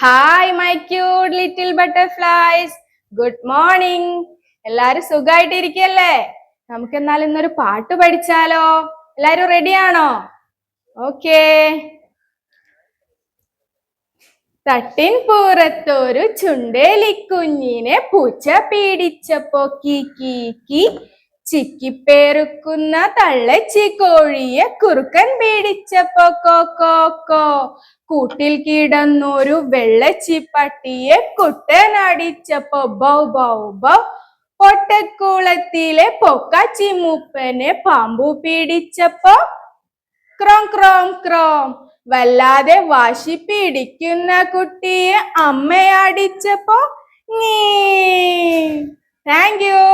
Hi my cute little butterflies, good morning. എല്ലാരും സുഖമായിട്ടിരിക്കല്ലേ? നമുക്ക് എന്നാൽ ഇന്നൊരു പാട്ട് പഠിച്ചാലോ? എല്ലാരും റെഡിയാണോ? ഓക്കേ. തട്ടിൻ പുറത്തൊരു ചുണ്ടേലിക്കുഞ്ഞിനെ പൂച്ച പീഡിച്ചപ്പോ കീ കീ കീ, ചിക്കിപ്പേറുക്കുന്ന തള്ളച്ചി കോഴിയെ കുറുക്കൻ പീഡിച്ചപ്പോ കോ കോ കോ, കൂട്ടിൽ കിടന്നൊരു വെള്ളച്ചി പട്ടിയെ കുട്ടനടിച്ചപ്പോ ബൗ ബൗ ബൗ, പൊട്ടക്കുളത്തിലെ പൊക്കാച്ചി മൂപ്പനെ പാമ്പു പീഡിച്ചപ്പോ ക്രോം ക്രോം ക്രോം, വല്ലാതെ വാശി പിടിക്കുന്ന കുട്ടിയെ അമ്മയടിച്ചപ്പോ നീ. Thank U.